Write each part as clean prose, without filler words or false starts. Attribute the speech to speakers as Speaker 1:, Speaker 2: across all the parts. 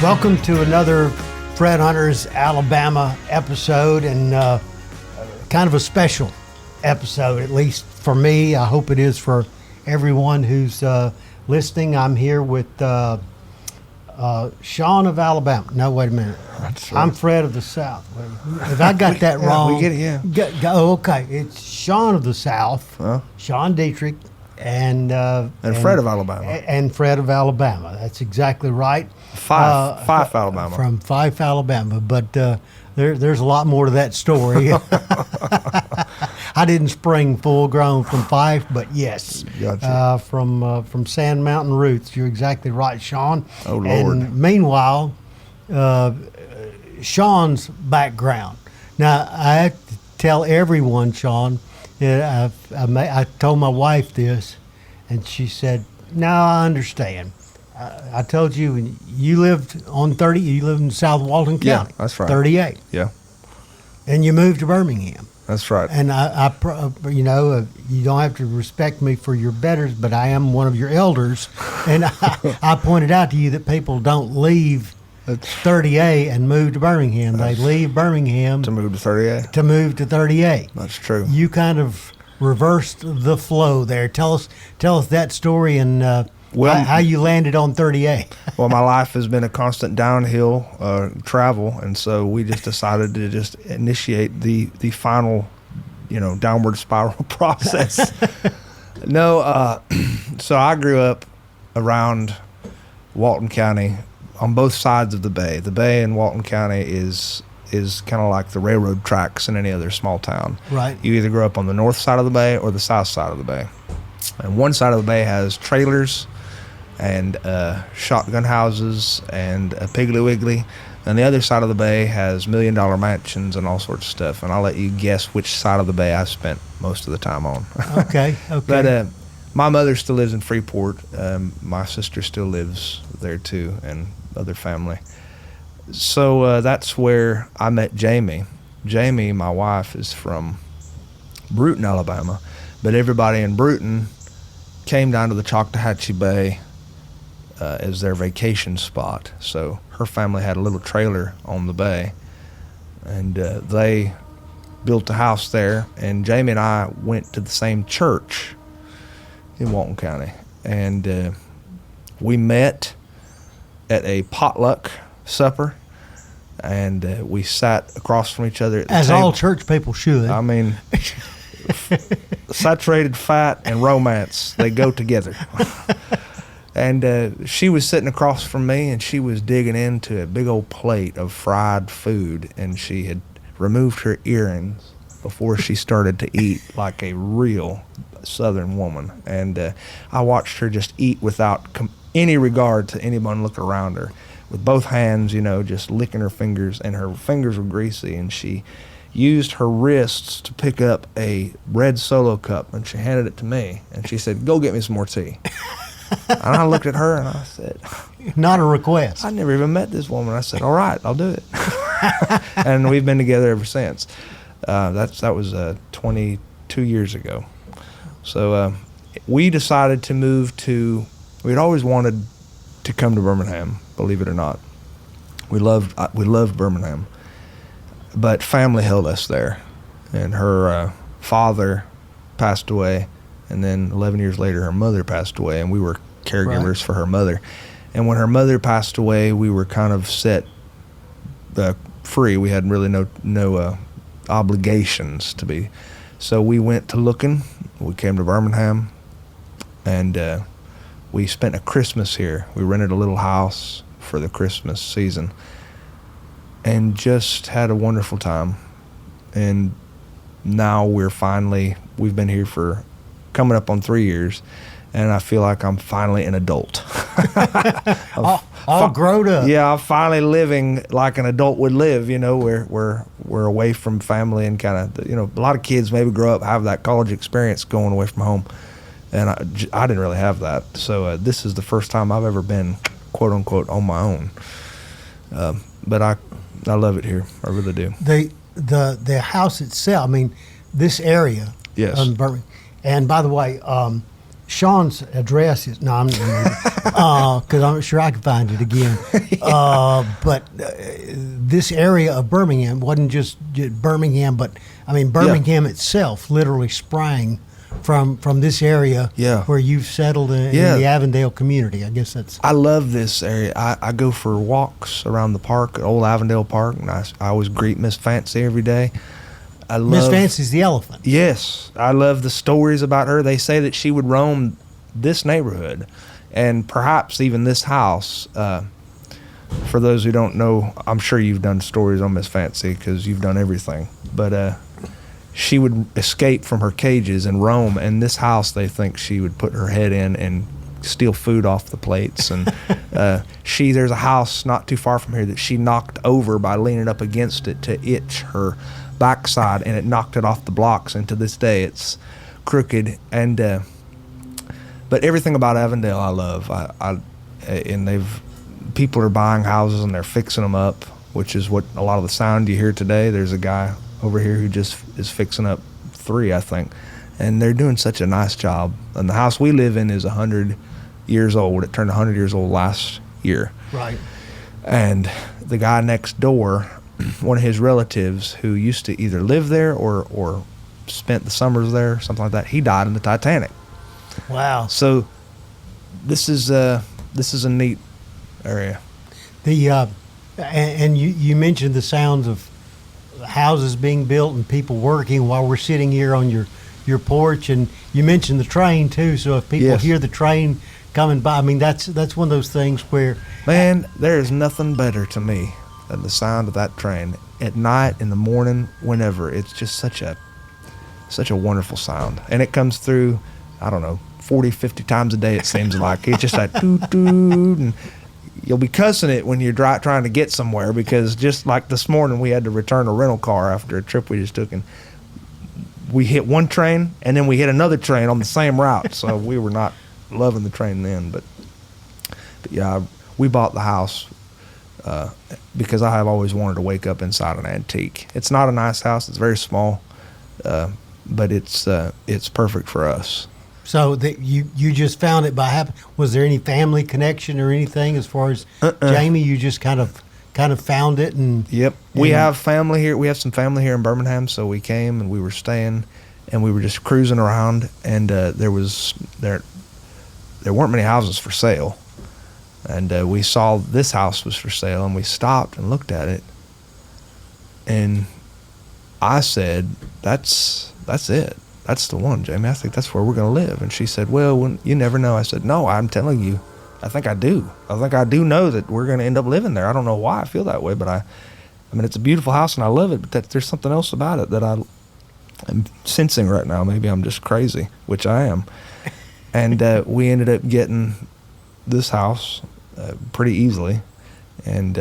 Speaker 1: Welcome to another Fred Hunter's Alabama episode, and kind of a special episode, at least for me. I hope it is for everyone who's listening. I'm here with Sean of Alabama. No, wait a minute.
Speaker 2: That's right.
Speaker 1: I'm Fred of the South. If I got that wrong,
Speaker 2: we get it, yeah.
Speaker 1: Okay, it's Sean of the South, Sean Dietrich, and
Speaker 2: Fred of Alabama.
Speaker 1: And Fred of Alabama. That's exactly right.
Speaker 2: Fife, Alabama.
Speaker 1: From Fife, Alabama. But there's a lot more to that story. I didn't spring full grown from Fife, but yes,
Speaker 2: Gotcha.
Speaker 1: From Sand Mountain roots. You're exactly right, Sean.
Speaker 2: Oh, Lord.
Speaker 1: And meanwhile, Sean's background. Now, I have to tell everyone, Sean, I told my wife this, and she said, "No, I understand. I told you lived on 30. You lived in South Walton County.
Speaker 2: Yeah, that's right.
Speaker 1: 38.
Speaker 2: Yeah,
Speaker 1: And you moved to Birmingham.
Speaker 2: that's right.
Speaker 1: And you don't have to respect me for your betters, but I am one of your elders. And I pointed out to you that people don't leave 30A and move to Birmingham. They leave Birmingham
Speaker 2: To move to 38.
Speaker 1: to move to 38.
Speaker 2: That's true.
Speaker 1: You kind of reversed the flow there. Tell us that story and how you landed on 38.
Speaker 2: Well, my life has been a constant downhill travel, and so we just decided to just initiate the final, downward spiral process. No, so I grew up around Walton County on both sides of the bay. The bay in Walton County is kind of like the railroad tracks in any other small town.
Speaker 1: Right.
Speaker 2: You either grow up on the north side of the bay or the south side of the bay. And one side of the bay has trailers and shotgun houses and a Piggly Wiggly. And the other side of the bay has $1 million mansions and all sorts of stuff. And I'll let you guess which side of the bay I spent most of the time on.
Speaker 1: Okay.
Speaker 2: But my mother still lives in Freeport. My sister still lives there too, and other family. So that's where I met Jamie. Jamie, my wife, is from Bruton, Alabama. But everybody in Bruton came down to the Choctawhatchee Bay as their vacation spot. So her family had a little trailer on the bay, and they built a house there. And Jamie and I went to the same church in Walton County, and we met at a potluck supper, and we sat across from each other at the
Speaker 1: As
Speaker 2: table.
Speaker 1: all church people should.
Speaker 2: I mean, saturated fat and romance, they go together. And she was sitting across from me, and she was digging into a big old plate of fried food, and she had removed her earrings before she started to eat like a real Southern woman. And I watched her just eat without any regard to anyone looking around her, with both hands, just licking her fingers, and her fingers were greasy, and she used her wrists to pick up a red Solo cup, and she handed it to me, and she said, "Go get me some more tea." And I looked at her and I said,
Speaker 1: Not a request.
Speaker 2: "I never even met this woman." I said, "All right, I'll do it." And we've been together ever since. That was 22 years ago. So we decided to move to. We'd always wanted to come to Birmingham, believe it or not. We loved Birmingham, but family held us there, and her father passed away, and then 11 years later her mother passed away, and we were caregivers for her mother. And when her mother passed away, we were kind of set free. We had really no obligations to be. So we went to looking. We came to Birmingham, and we spent a Christmas here. We rented a little house for the Christmas season and just had a wonderful time. And now we've been here for coming up on 3 years, and I feel like I'm finally an adult.
Speaker 1: all grown up.
Speaker 2: Yeah, I'm finally living like an adult would live, where we're away from family, and kind of, a lot of kids maybe grow up, have that college experience going away from home. And I didn't really have that. So this is the first time I've ever been, quote unquote, on my own. But I love it here. I really do.
Speaker 1: The house itself, I mean, this area.
Speaker 2: Yes.
Speaker 1: And by the way, Sean's address is no, I'm because I'm sure I can find it again. But this area of Birmingham wasn't just Birmingham, but I mean Birmingham itself literally sprang from this area where you've settled in the Avondale community. I guess that's.
Speaker 2: I love this area. I go for walks around the park, Old Avondale Park, and I always greet Miss Fancy every day.
Speaker 1: Miss Fancy's the elephant.
Speaker 2: Yes, I love the stories about her. They say that she would roam this neighborhood and perhaps even this house. For those who don't know, I'm sure you've done stories on Miss Fancy because you've done everything. But she would escape from her cages and roam. And this house, they think she would put her head in and steal food off the plates. And there's a house not too far from here that she knocked over by leaning up against it to itch her backside, and it knocked it off the blocks, and to this day it's crooked. And but everything about Avondale I love. And people are buying houses and they're fixing them up, which is what a lot of the sound you hear today. There's a guy over here who just is fixing up 3, I think, and they're doing such a nice job. And the house we live in is 100 years old. It turned 100 years old last year.
Speaker 1: Right.
Speaker 2: And the guy next door, one of his relatives who used to either live there or spent the summers there, something like that, he died in the Titanic.
Speaker 1: Wow.
Speaker 2: So this is a neat area.
Speaker 1: And you mentioned the sounds of houses being built and people working while we're sitting here on your porch, and you mentioned the train too. So if people hear the train coming by, I mean that's one of those things where,
Speaker 2: man, there is nothing better to me than the sound of that train at night, in the morning, whenever. It's just such a wonderful sound, and it comes through, I don't know, 40, 50 times a day, it seems like. It's just like doot doot, and you'll be cussing it when you're trying to get somewhere, because just like this morning, we had to return a rental car after a trip we just took, and we hit one train and then we hit another train on the same route. So we were not loving the train then, but yeah, we bought the house because I have always wanted to wake up inside an antique. It's not a nice house; it's very small, but it's perfect for us.
Speaker 1: So that you just found it by happen. Was there any family connection or anything as far as Jamie? You just kind of found it and.
Speaker 2: Yep, we have family here. We have some family here in Birmingham, so we came and we were staying, and we were just cruising around, and there weren't many houses for sale, and we saw this house was for sale, and we stopped and looked at it, and I said, "That's it. That's the one, Jamie. I think that's where we're going to live." And she said, "Well, you never know." I said, "No, I'm telling you, I think I do. I think I do know that we're going to end up living there. I don't know why I feel that way, but I mean, it's a beautiful house and I love it, but there's something else about it that I'm sensing right now. Maybe I'm just crazy," which I am. And we ended up getting this house pretty easily, and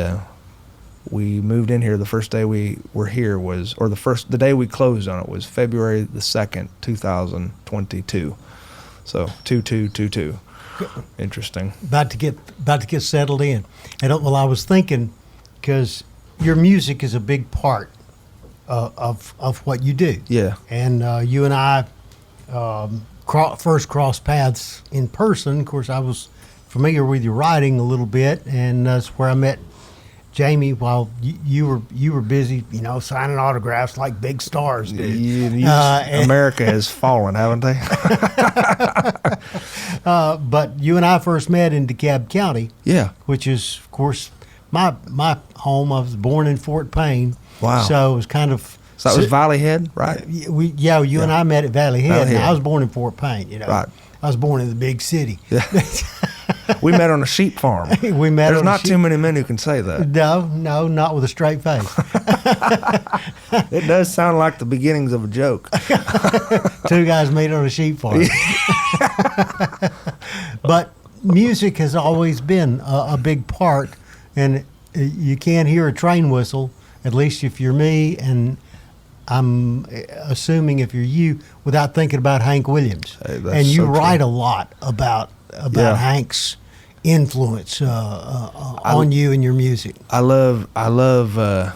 Speaker 2: we moved in here. The first day we were here the day we closed on it was February the 2nd, 2022. So 2222. Interesting.
Speaker 1: About to get settled in. And I was thinking, because your music is a big part of what you do.
Speaker 2: Yeah.
Speaker 1: And you and I first crossed paths in person. Of course, I was familiar with your writing a little bit, and that's where I met Jamie while you were busy, signing autographs like big stars do.
Speaker 2: America has fallen, haven't they?
Speaker 1: But you and I first met in DeKalb County.
Speaker 2: Yeah.
Speaker 1: Which is, of course, my home. I was born in Fort Payne.
Speaker 2: Wow.
Speaker 1: So it was kind of.
Speaker 2: So that was Valley Head, right?
Speaker 1: You and I met at Valley Head. And I was born in Fort Payne.
Speaker 2: Right.
Speaker 1: I was born in the big city.
Speaker 2: Yeah. We met on a sheep farm. There's not too many men who can say that.
Speaker 1: No, not with a straight face.
Speaker 2: It does sound like the beginnings of a joke.
Speaker 1: Two guys meet on a sheep farm. But music has always been a big part, and you can't hear a train whistle, at least if you're me, and I'm assuming if you're you, without thinking about Hank Williams. And you write a lot about Hank's influence on you and your music.
Speaker 2: I love. I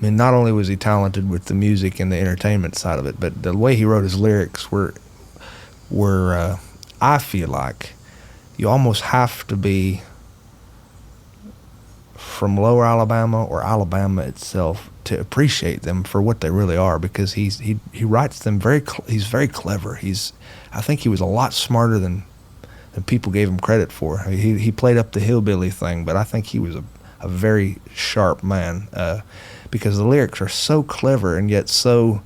Speaker 2: mean, not only was he talented with the music and the entertainment side of it, but the way he wrote his lyrics were I feel like you almost have to be from Lower Alabama or Alabama itself to appreciate them for what they really are, because he writes them he's very clever. I think he was a lot smarter than people gave him credit for. He played up the hillbilly thing, but I think he was a very sharp man, because the lyrics are so clever and yet so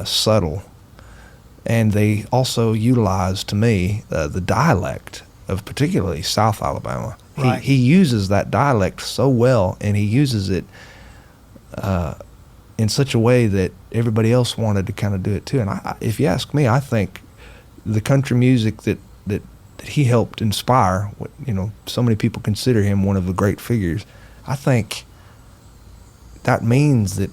Speaker 2: subtle. And they also utilize, to me, the dialect of particularly South Alabama.
Speaker 1: Right.
Speaker 2: He uses that dialect so well, and he uses it in such a way that everybody else wanted to kind of do it too. And if you ask me, I think the country music that he helped inspire, so many people consider him one of the great figures. I think that means that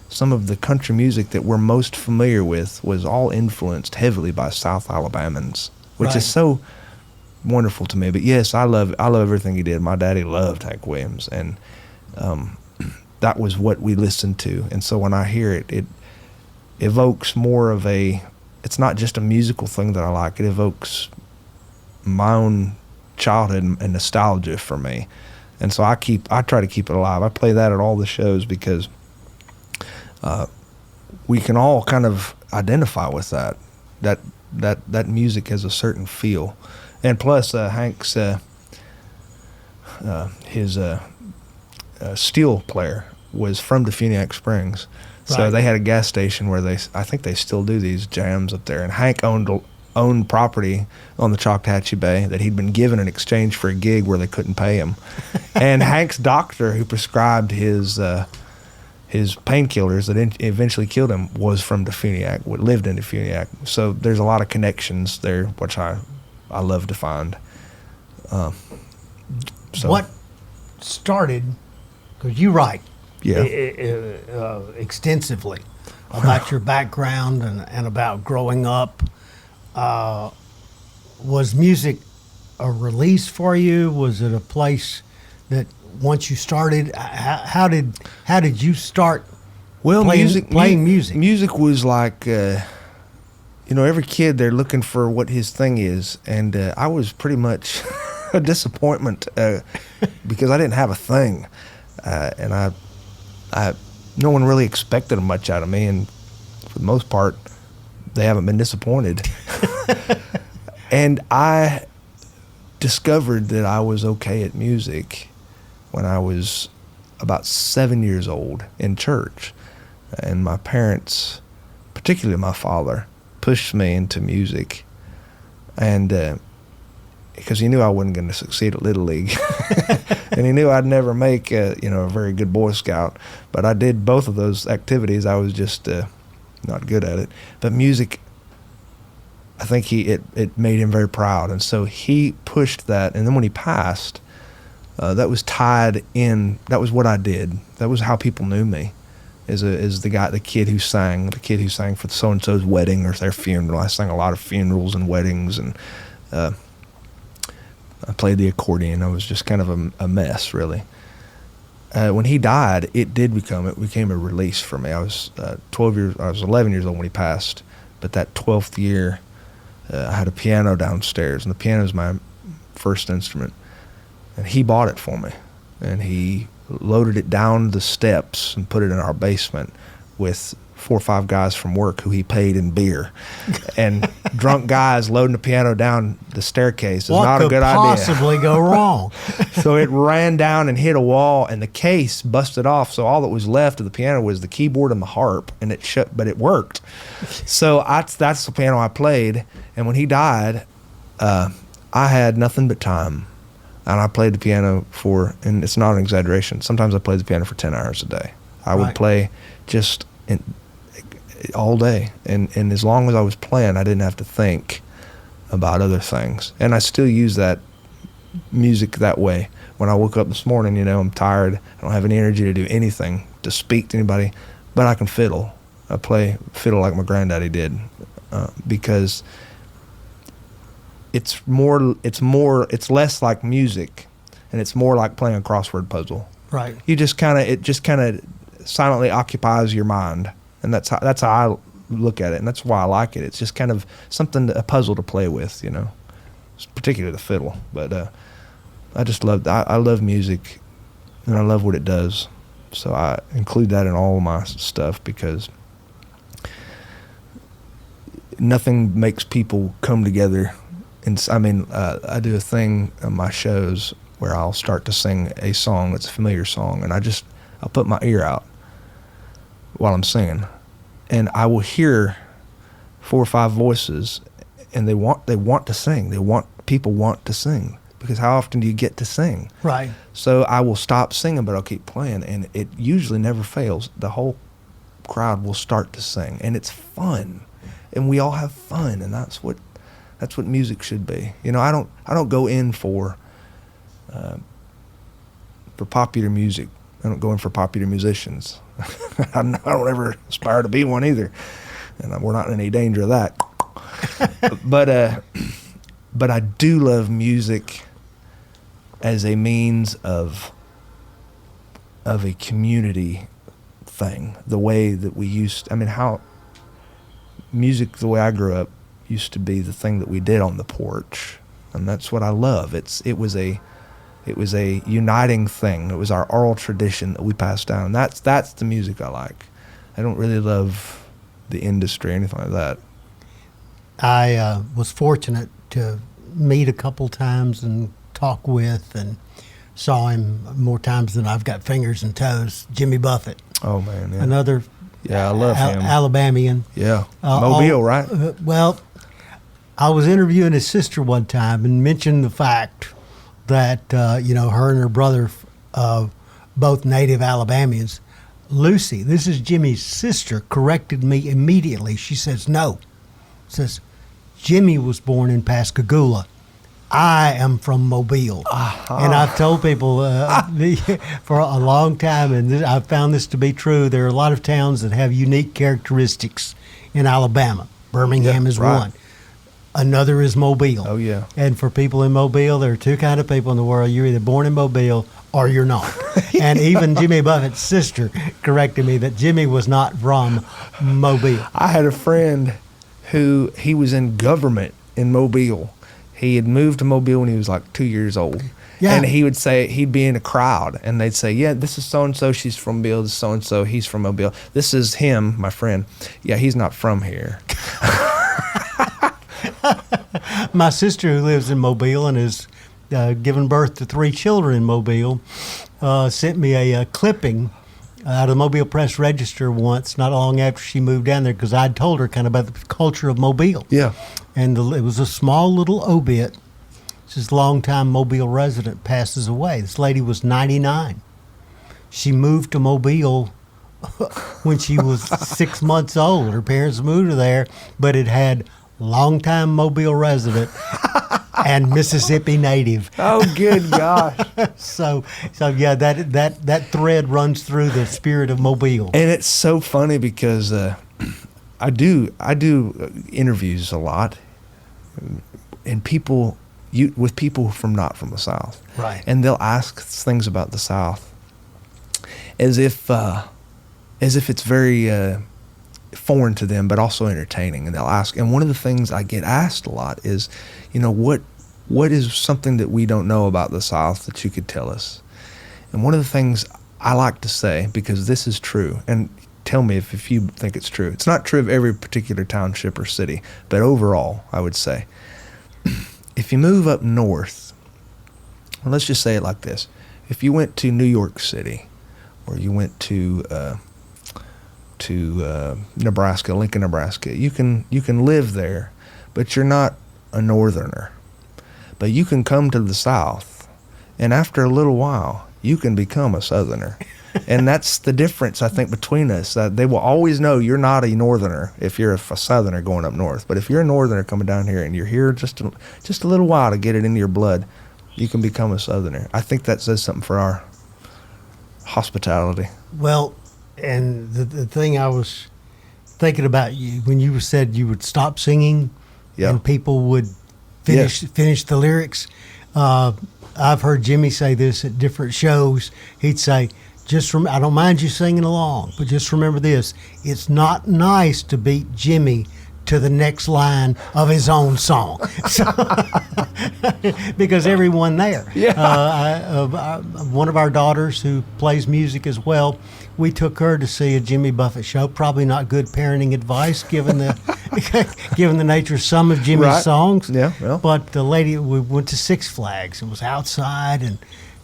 Speaker 2: some of the country music that we're most familiar with was all influenced heavily by South Alabamans, which
Speaker 1: Right.
Speaker 2: is so wonderful to me. But yes, I love everything he did. My daddy loved Hank Williams, and that was what we listened to. And so when I hear it, it evokes more of it's not just a musical thing that I like. It evokes my own childhood and nostalgia for me. And so I try to keep it alive. I play that at all the shows because we can all kind of identify with that music has a certain feel. And plus, Hank's his steel player was from Defuniak Springs, so
Speaker 1: Right.
Speaker 2: they had a gas station where I think they still do these jams up there. And Hank owned property on the Choctawhatchee Bay that he'd been given in exchange for a gig where they couldn't pay him. And Hank's doctor, who prescribed his painkillers that eventually killed him, was from Defuniak, lived in Defuniak. So there's a lot of connections there, which I love to find.
Speaker 1: What started, because you write
Speaker 2: Yeah.
Speaker 1: extensively about your background and about growing up. Was music a release for you? Was it a place that once you started, how did you start
Speaker 2: Well,
Speaker 1: playing music?
Speaker 2: Music was like, every kid, they're looking for what his thing is. And I was pretty much a disappointment because I didn't have a thing. And no one really expected much out of me. And for the most part, they haven't been disappointed. And I discovered that I was okay at music when I was about 7 years old in church. And my parents, particularly my father, pushed me into music. And because he knew I wasn't going to succeed at Little League. And he knew I'd never make a very good Boy Scout. But I did both of those activities. I was just not good at it. But music, I think it made him very proud. And so he pushed that. And then when he passed, that was tied in. That was what I did. That was how people knew me, as the kid who sang for so and so's wedding or their funeral. I sang a lot of funerals and weddings, and I played the accordion. I was just kind of a mess, really. When he died, it became a release for me. I was 11 years old when he passed, but that 12th year, I had a piano downstairs, and the piano is my first instrument. And he bought it for me, and he loaded it down the steps and put it in our basement with 4 or 5 guys from work who he paid in beer. And drunk guys loading the piano down the staircase is not a good idea.
Speaker 1: What could possibly go wrong?
Speaker 2: So it ran down and hit a wall, and the case busted off. So all that was left of the piano was the keyboard and the harp, and but it worked. So that's the piano I played. And when he died, I had nothing but time. And I played the piano and it's not an exaggeration, sometimes I played the piano for 10 hours a day. I would play just all day. And as long as I was playing, I didn't have to think about other things. And I still use that music that way. When I woke up this morning, I'm tired. I don't have any energy to do anything, to speak to anybody, but I can fiddle. I play fiddle like my granddaddy did, because it's less like music, and it's more like playing a crossword puzzle.
Speaker 1: Right.
Speaker 2: It just kind of silently occupies your mind, and that's how look at it, and that's why I like it. It's just kind of something, a puzzle to play with, particularly the fiddle. But I love music, and I love what it does. So I include that in all of my stuff because nothing makes people come together. And I do a thing on my shows where I'll start to sing a song that's a familiar song, and I'll put my ear out while I'm singing, and I will hear 4 or 5 voices, and they want to sing. People want to sing, because how often do you get to sing?
Speaker 1: Right.
Speaker 2: So I will stop singing, but I'll keep playing, and it usually never fails. The whole crowd will start to sing, and it's fun, and we all have fun, and that's what music should be. I don't go in for popular music. I don't go in for popular musicians. I don't ever aspire to be one either, and we're not in any danger of that. But I do love music as a means of a community thing. The way that we how music, the way I grew up, used to be the thing that we did on the porch, and that's what I love. It was a uniting thing. It was our oral tradition that we passed down. That's the music I like. I don't really love the industry or anything like that.
Speaker 1: I was fortunate to meet a couple times and talk with, and saw him more times than I've got fingers and toes. Jimmy Buffett.
Speaker 2: Oh man, yeah.
Speaker 1: Another.
Speaker 2: Yeah, I love him.
Speaker 1: Alabamian.
Speaker 2: Yeah, Mobile, right?
Speaker 1: Well, I was interviewing his sister one time and mentioned the fact that her and her brother, both native Alabamians. Lucy, this is Jimmy's sister, corrected me immediately. She says, no. Says, Jimmy was born in Pascagoula. I am from Mobile. Uh-huh. And I've told people for a long time, and I've found this to be true, there are a lot of towns that have unique characteristics in Alabama. Birmingham is
Speaker 2: right.
Speaker 1: one. Another is Mobile.
Speaker 2: Oh, yeah.
Speaker 1: And for people in Mobile, there are 2 kinds of people in the world. You're either born in Mobile or you're not. And even Jimmy Buffett's sister corrected me that Jimmy was not from Mobile.
Speaker 2: I had a friend who, he was in government in Mobile. He had moved to Mobile when he was like 2 years old. Yeah. And he would say, he'd be in a crowd, and they'd say, yeah, this is so-and-so, she's from Mobile, this is so-and-so, he's from Mobile. This is him, my friend. Yeah, he's not from here.
Speaker 1: My sister, who lives in Mobile and has given birth to 3 children in Mobile, sent me a clipping out of the Mobile Press Register once, not long after she moved down there, because I'd told her kind of about the culture of Mobile.
Speaker 2: Yeah.
Speaker 1: And it was a small little obit. This longtime Mobile resident passes away. This lady was 99. She moved to Mobile when she was 6 months old. Her parents moved her there, but it had longtime Mobile resident and Mississippi native.
Speaker 2: Oh, good gosh.
Speaker 1: So yeah, that thread runs through the spirit of Mobile.
Speaker 2: And it's so funny because I do interviews a lot, and with people not from the South.
Speaker 1: Right.
Speaker 2: And they'll ask things about the South as if it's very foreign to them, but also entertaining. And they'll ask, and one of the things I get asked a lot is, what is something that we don't know about the South that you could tell us? And one of the things I like to say, because this is true, and tell me if you think it's true. It's not true of every particular township or city, but overall, I would say, if you move up north, well, let's just say it like this. If you went to New York City, or you went to Nebraska, Lincoln, Nebraska, you can live there, but you're not a northerner. But you can come to the South, and after a little while, you can become a southerner. And that's the difference, I think, between us. They will always know you're not a northerner if you're a southerner going up north. But if you're a northerner coming down here and you're here just a little while to get it into your blood, you can become a southerner. I think that says something for our hospitality.
Speaker 1: Well, and the thing I was thinking about you when you said you would stop singing,
Speaker 2: yeah,
Speaker 1: and people would finish the lyrics. I've heard Jimmy say this at different shows. He'd say, I don't mind you singing along, but just remember this: it's not nice to beat Jimmy to the next line of his own song, so, because everyone there.
Speaker 2: Yeah.
Speaker 1: One of our daughters who plays music as well, we took her to see a Jimmy Buffett show. Probably not good parenting advice, given the given the nature of some of Jimmy's
Speaker 2: Right.
Speaker 1: songs.
Speaker 2: Yeah, well.
Speaker 1: But the lady, we went to Six Flags. It was outside, and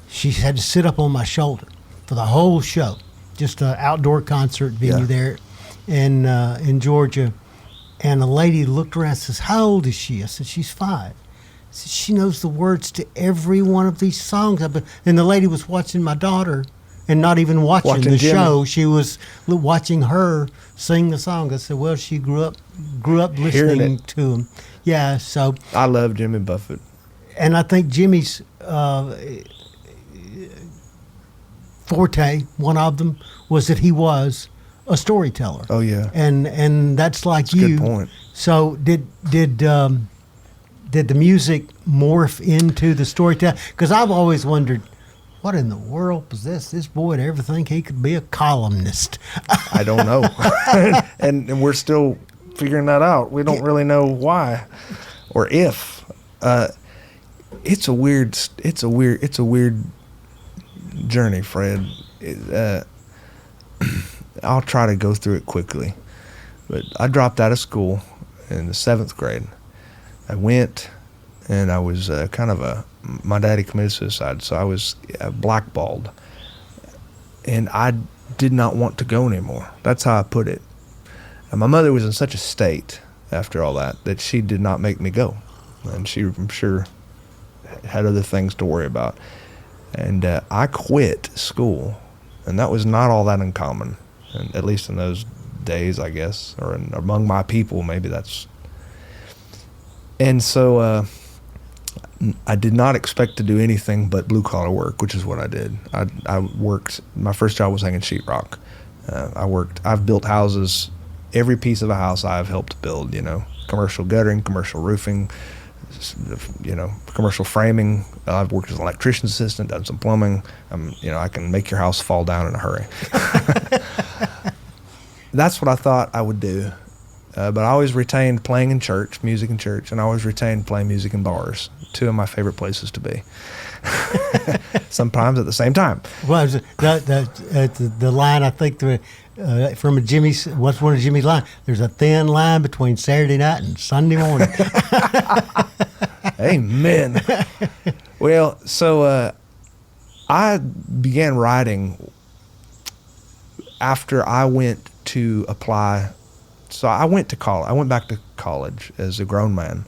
Speaker 1: she had to sit up on my shoulder for the whole show. Just an outdoor concert venue
Speaker 2: Yeah.
Speaker 1: there in Georgia. And the lady looked around and says, "How old is she?" I said, "She's 5." I said, "She knows the words to every one of these songs." And the lady was watching my daughter and not even watching the
Speaker 2: Jimmy.
Speaker 1: show. She was watching her sing the song. I said, "Well, she grew up
Speaker 2: Hearing
Speaker 1: listening
Speaker 2: it.
Speaker 1: to him." Yeah, so,
Speaker 2: I love Jimmy Buffett.
Speaker 1: and I think Jimmy's forte, one of them, was that he was a storyteller.
Speaker 2: Oh, yeah.
Speaker 1: And that's like
Speaker 2: That's a
Speaker 1: you.
Speaker 2: good point.
Speaker 1: So did the music morph into the storytelling? Because I've always wondered, what in the world was this? This boy would ever think he could be a columnist?
Speaker 2: I don't know. and we're still figuring that out. We don't really know why or if. It's a weird journey, Fred. I'll try to go through it quickly. But I dropped out of school in the 7th grade. I went, and I was my daddy committed suicide, so I was blackballed. And I did not want to go anymore. That's how I put it. And my mother was in such a state after all that she did not make me go. And she, I'm sure, had other things to worry about. And I quit school, and that was not all that uncommon, and at least in those days, I guess, or among my people, maybe that's. And so I did not expect to do anything but blue-collar work, which is what I did. I worked, my first job was hanging sheetrock. I've built houses, every piece of a house I've helped build, commercial guttering, commercial roofing, commercial framing. I've worked as an electrician's assistant, done some plumbing. I can make your house fall down in a hurry. That's what I thought I would do. But I always retained playing in church, music in church, and I always retained playing music in bars, 2 of my favorite places to be. Sometimes at the same time.
Speaker 1: Well, the line, I think, from what's one of Jimmy's lines? There's a thin line between Saturday night and Sunday morning.
Speaker 2: Amen. Well, so I began writing after I went to apply. So I went to college. I went back to college as a grown man,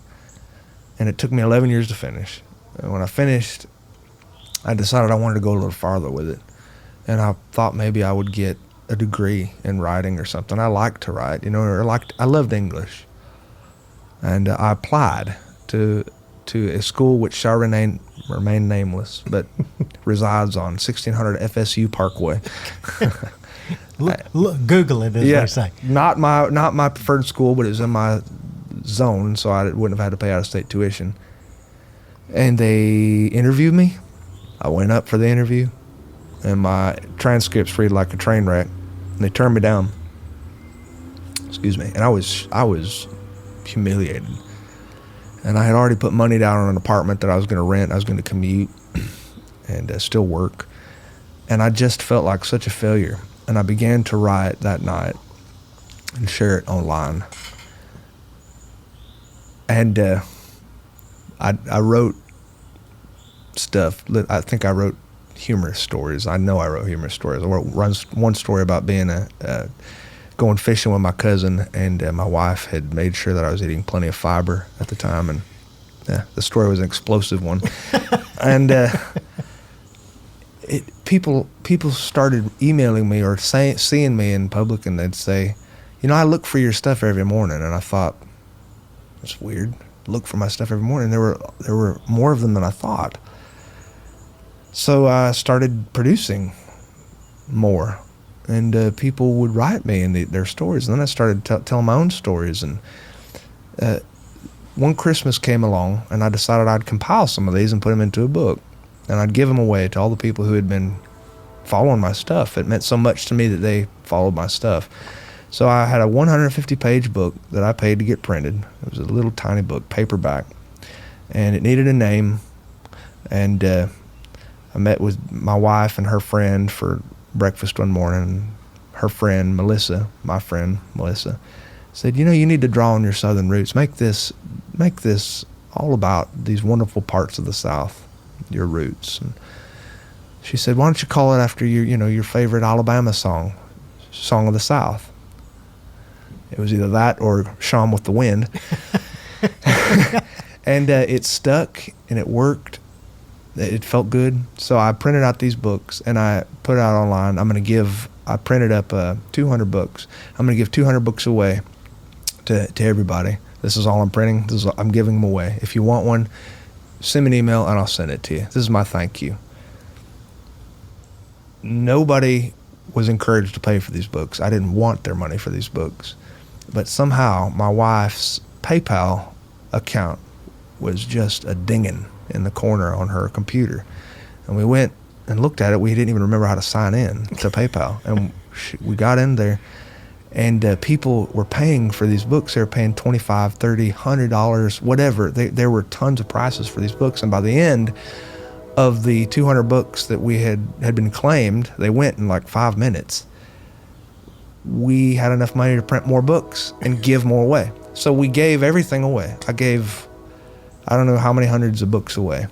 Speaker 2: and it took me 11 years to finish. And when I finished, I decided I wanted to go a little farther with it, and I thought maybe I would get a degree in writing or something. I liked to write, I loved English, and I applied to a school which shall remain nameless, but resides on 1600 FSU Parkway.
Speaker 1: Look, Google it, as they say.
Speaker 2: Not my preferred school, but it was in my zone, so I wouldn't have had to pay out-of-state tuition. And they interviewed me. I went up for the interview, and my transcripts read like a train wreck, and they turned me down. Excuse me. And I was humiliated. And I had already put money down on an apartment that I was going to rent. I was going to commute and still work. And I just felt like such a failure. And I began to write that night and share it online. And I wrote stuff. I think I wrote humorous stories. I know I wrote humorous stories. I wrote one story about being going fishing with my cousin, and my wife had made sure that I was eating plenty of fiber at the time. And the story was an explosive one. And people started emailing me or seeing me in public, and they'd say, I look for your stuff every morning. And I thought, that's weird. Look for my stuff every morning. There were more of them than I thought. So I started producing more, and people would write me in their stories. And then I started telling my own stories. And one Christmas came along, and I decided I'd compile some of these and put them into a book. And I'd give them away to all the people who had been following my stuff. It meant so much to me that they followed my stuff. So I had a 150-page book that I paid to get printed. It was a little tiny book, paperback, and it needed a name. And I met with my wife and her friend for breakfast one morning. Her friend, Melissa, my friend, Melissa, said, you need to draw on your Southern roots. Make this all about these wonderful parts of the South, your roots. And she said, why don't you call it after your favorite Alabama song of the South? It was either that or Shawn with the Wind. And it stuck and it worked. It felt good. So I printed out these books and I put it out online. I printed up 200 books. I'm going to give 200 books away to everybody. This is all I'm printing. I'm giving them away. If you want one, send me an email and I'll send it to you. This is my thank you. Nobody was encouraged to pay for these books. I didn't want their money for these books. But somehow my wife's PayPal account was just a dinging in the corner on her computer. And we went and looked at it. We didn't even remember how to sign in to PayPal. And we got in there, and people were paying for these books. They were paying $25, $30, $100, whatever. There were tons of prices for these books. And by the end of the 200 books that we had been claimed, they went in like 5 minutes. We had enough money to print more books and give more away. So we gave everything away. I don't know how many hundreds of books away.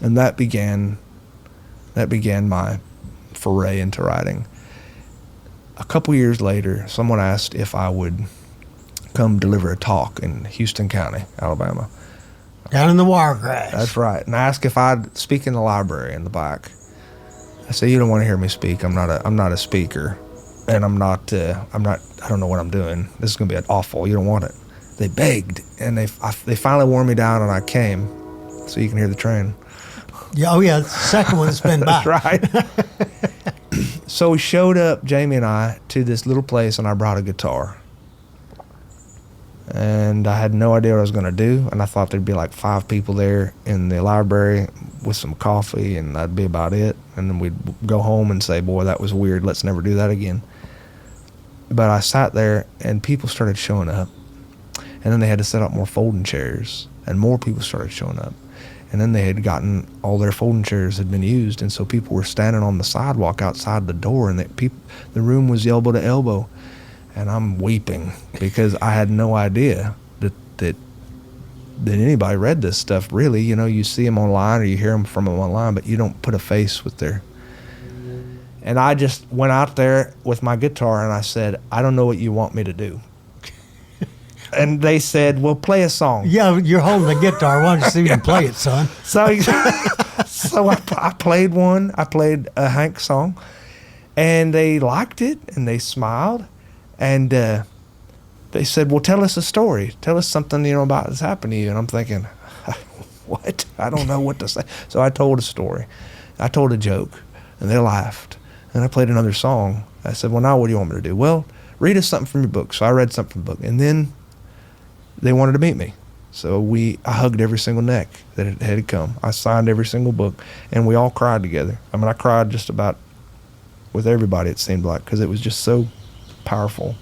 Speaker 2: And that began my foray into writing. A couple years later, someone asked if I would come deliver a talk in Houston County, Alabama.
Speaker 1: Down in the Wiregrass.
Speaker 2: That's right. And I asked if I'd speak in the library in the back. I said, you don't want to hear me speak. I'm not a speaker. And I don't know what I'm doing. This is going to be awful. You don't want it. They begged, and they finally wore me down, and I came, so you can hear the train.
Speaker 1: Yeah, the second one's been by.
Speaker 2: That's right. So we showed up, Jamie and I, to this little place, and I brought a guitar. And I had no idea what I was going to do, and I thought there'd be like 5 people there in the library with some coffee, and that'd be about it. And then we'd go home and say, boy, that was weird. Let's never do that again. But I sat there, and people started showing up. And then they had to set up more folding chairs, and more people started showing up. And then they had gotten, all their folding chairs had been used, and so people were standing on the sidewalk outside the door, and the room was elbow to elbow. And I'm weeping because I had no idea that anybody read this stuff, really. You see them online or you hear them from them online, but you don't put a face with their... And I just went out there with my guitar and I said, I don't know what you want me to do. And they said, well, play a song.
Speaker 1: Yeah, you're holding the guitar. Why don't you see me play it, son?
Speaker 2: So I played one. I played a Hank song, and they liked it, and they smiled, and they said, well, tell us a story. Tell us something, about that's happened to you. And I'm thinking, what? I don't know what to say. So I told a story. I told a joke, and they laughed. And I played another song. I said, well, now what do you want me to do? Well, read us something from your book. So I read something from the book, and then they wanted to meet me. So I hugged every single neck that had come. I signed every single book, and we all cried together. I mean, I cried just about with everybody, it seemed like, because it was just so powerful.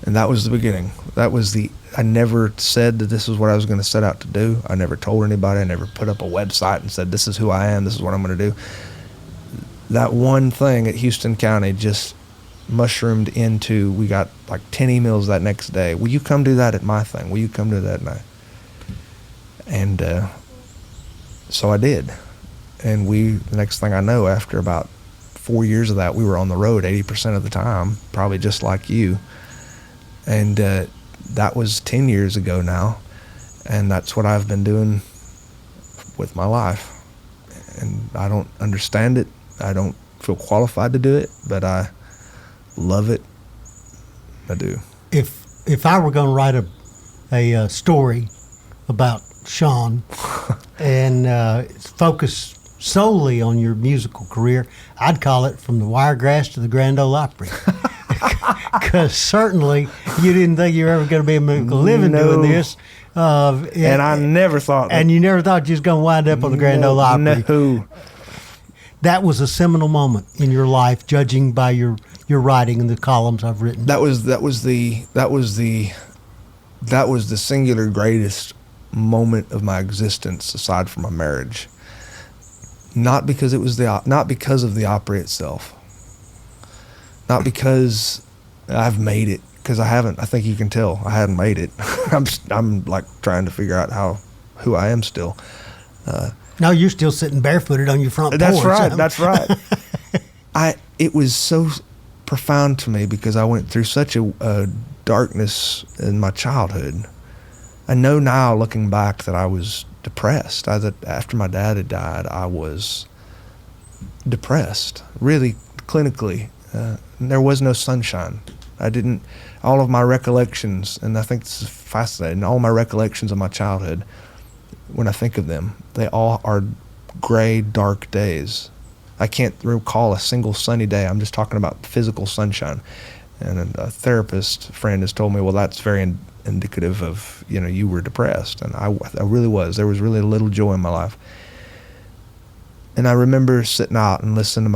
Speaker 2: And that was the beginning. I never said that this is what I was going to set out to do. I never told anybody. I never put up a website and said, this is who I am, this is what I'm going to do. That one thing at Houston County just mushroomed into, we got like 10 emails that next day. Will you come do that at my thing? Will you come do that night? And so I did. And the next thing I know, after about 4 years of that, we were on the road 80% of the time, probably just like you. And that was 10 years ago now. And that's what I've been doing with my life. And I don't understand it. I don't feel qualified to do it, but I love it. I do.
Speaker 1: If I were going to write a story about Shawn and focus solely on your musical career, I'd call it From the Wiregrass to the Grand Ole Opry. Because certainly you didn't think you were ever going to be able to make a living doing this.
Speaker 2: And I never thought.
Speaker 1: And you never thought you was going to wind up on the Grand Ole Opry.
Speaker 2: No.
Speaker 1: that was a seminal moment in your life, judging by your writing and the columns I've written.
Speaker 2: That was the singular greatest moment of my existence, aside from my marriage. Not because of the Opry itself. Not because I've made it, because I haven't. I think you can tell I hadn't made it. I'm like trying to figure out who I am still.
Speaker 1: No, you're still sitting barefooted on your front porch.
Speaker 2: That's right. It was so profound to me because I went through such a darkness in my childhood. I know now, looking back, that I was depressed. After my dad had died, I was depressed, really clinically. There was no sunshine. All of my recollections, and I think this is fascinating, all my recollections of my childhood, when I think of them, they all are gray, dark days. I can't recall a single sunny day. I'm just talking about physical sunshine. And a therapist friend has told me, well, that's very indicative of, you were depressed. And I really was. There was really little joy in my life. And I remember sitting out and listening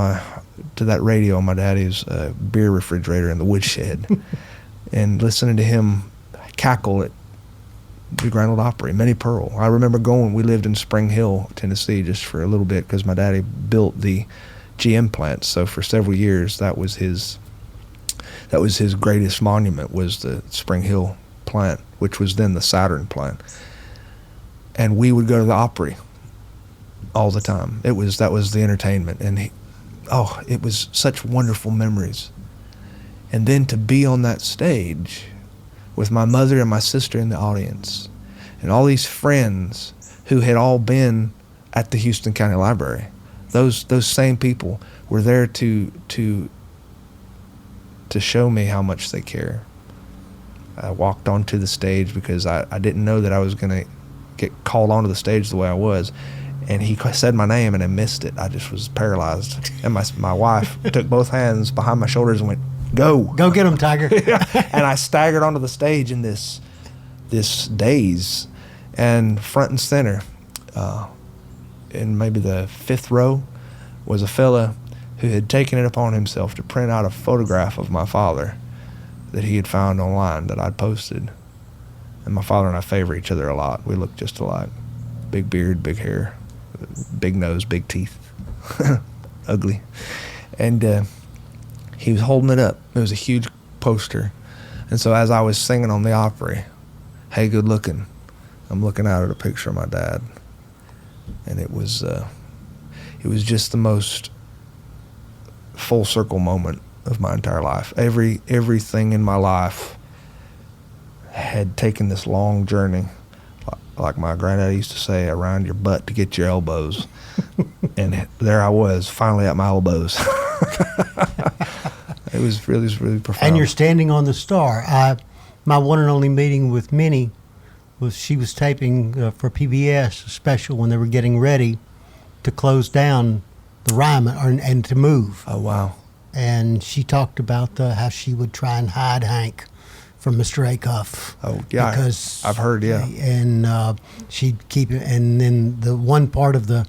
Speaker 2: to that radio on my daddy's beer refrigerator in the woodshed and listening to him cackle at the Grand Ole Opry, Minnie Pearl. I remember we lived in Spring Hill, Tennessee, just for a little bit because my daddy built the GM plant. So for several years, that was his greatest monument, was the Spring Hill plant, which was then the Saturn plant. And we would go to the Opry all the time. That was the entertainment. And it was such wonderful memories. And then to be on that stage with my mother and my sister in the audience, and all these friends who had all been at the Houston County Library. Those same people were there to show me how much they care. I walked onto the stage because I didn't know that I was going to get called onto the stage the way I was. And he said my name, and I missed it. I just was paralyzed. And my wife took both hands behind my shoulders and went, "Go
Speaker 1: get him, Tiger."
Speaker 2: And I staggered onto the stage in this daze, and front and center, in maybe the fifth row, was a fella who had taken it upon himself to print out a photograph of my father that he had found online that I'd posted. And my father and I favor each other a lot. We look just alike. Big beard, big hair, big nose, big teeth. Ugly. And he was holding it up. It was a huge poster. And so as I was singing on the Opry, "Hey, good looking," I'm looking out at a picture of my dad. And it was just the most full circle moment of my entire life. Everything in my life had taken this long journey, like my granddad used to say, around your butt to get your elbows. And there I was, finally at my elbows. It was really profound.
Speaker 1: And you're standing on the star. My one and only meeting with Minnie was she was taping for PBS a special when they were getting ready to close down the Ryman and to move.
Speaker 2: Oh, wow.
Speaker 1: And she talked about how she would try and hide Hank from Mr. Acuff.
Speaker 2: Oh, yeah.
Speaker 1: Because
Speaker 2: I've heard, yeah.
Speaker 1: And she'd keep it. And then the one part of the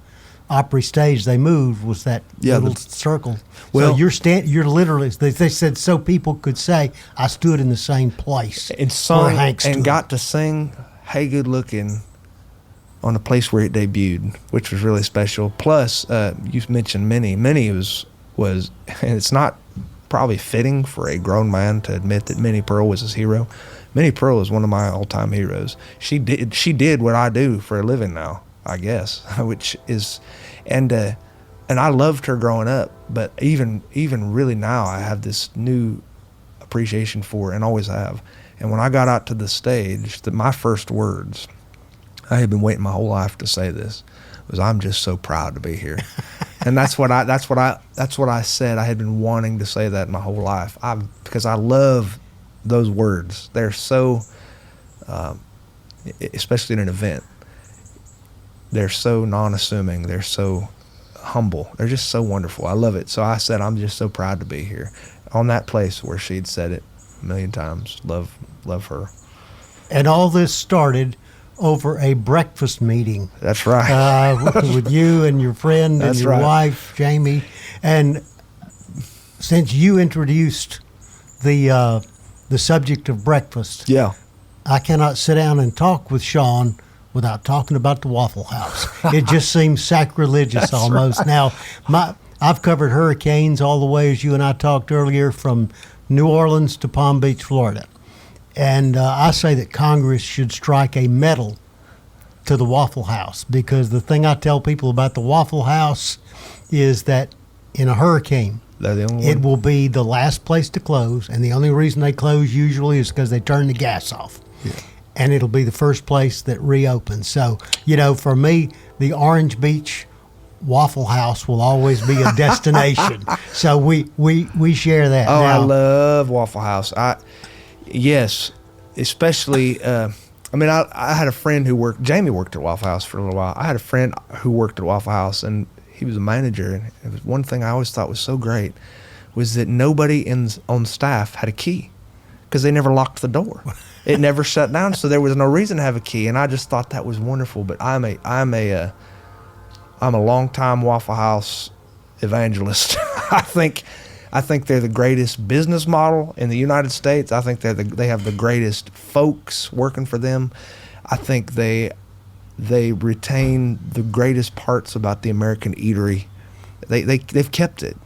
Speaker 1: Opry stage they moved was that little circle.
Speaker 2: Well,
Speaker 1: so you're literally, they said so people could say, I stood in the same place.
Speaker 2: And sung
Speaker 1: Hank stood.
Speaker 2: And got to sing "Hey, Good Looking" on the place where it debuted, which was really special. Plus, you mentioned Minnie. Minnie was, and it's not probably fitting for a grown man to admit that Minnie Pearl was his hero. Minnie Pearl is one of my all-time heroes. She did what I do for a living now, I guess, which is, and I loved her growing up, but even really now, I have this new appreciation for her, and always have. And when I got out to the stage, my first words, I had been waiting my whole life to say this, was, "I'm just so proud to be here." And that's what I said. I had been wanting to say that my whole life. Because I love those words. They're so, especially in an event, they're so non-assuming. They're so humble. They're just so wonderful. I love it. So I said, "I'm just so proud to be here," on that place where she'd said it a million times. Love her.
Speaker 1: And all this started over a breakfast meeting.
Speaker 2: That's right.
Speaker 1: With you and your friend
Speaker 2: That's
Speaker 1: and your
Speaker 2: right.
Speaker 1: wife, Jamie. And since you introduced the subject of breakfast,
Speaker 2: Yeah.
Speaker 1: I cannot sit down and talk with Sean without talking about the Waffle House. It just seems sacrilegious almost. Now, I've covered hurricanes all the way, as you and I talked earlier, from New Orleans to Palm Beach, Florida. And I say that Congress should strike a medal to the Waffle House, because the thing I tell people about the Waffle House is that in a hurricane,
Speaker 2: They're the only
Speaker 1: it
Speaker 2: one.
Speaker 1: will be the last place to close, and the only reason they close usually is because they turn the gas off.
Speaker 2: Yeah.
Speaker 1: And it'll be the first place that reopens. So, for me, the Orange Beach Waffle House will always be a destination. So we share that.
Speaker 2: Oh, I
Speaker 1: Now,
Speaker 2: love Waffle House. Yes, especially. I had a friend who Jamie worked at Waffle House for a little while. I had a friend who worked at Waffle House, and he was a manager. And it was one thing I always thought was so great was that nobody on staff had a key, because they never locked the door. It never shut down, so there was no reason to have a key. And I just thought that was wonderful. But I'm a longtime Waffle House evangelist. I think they're the greatest business model in the United States. I think they have the greatest folks working for them. I think they retain the greatest parts about the American eatery. They've kept it.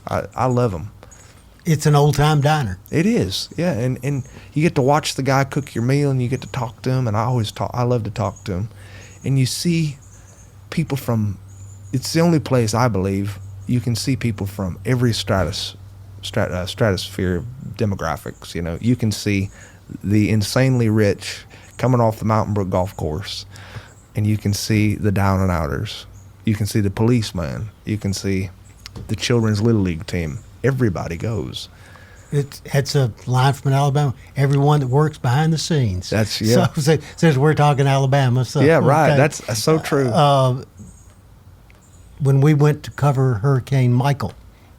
Speaker 2: I love them.
Speaker 1: it's an old-time diner.
Speaker 2: It is, yeah, and you get to watch the guy cook your meal, and you get to talk to him, and I love to talk to him, and you see people from, it's the only place I believe you can see people from every stratosphere of demographics. You can see the insanely rich coming off the Mountain Brook Golf Course, and you can see the down and outers. You can see the policeman. You can see the children's Little League team. Everybody goes.
Speaker 1: It's a line from Alabama. Everyone that works behind the scenes.
Speaker 2: That's, yeah.
Speaker 1: So since we're talking Alabama, so
Speaker 2: Yeah, right.
Speaker 1: okay.
Speaker 2: That's so true.
Speaker 1: When we went to cover Hurricane Michael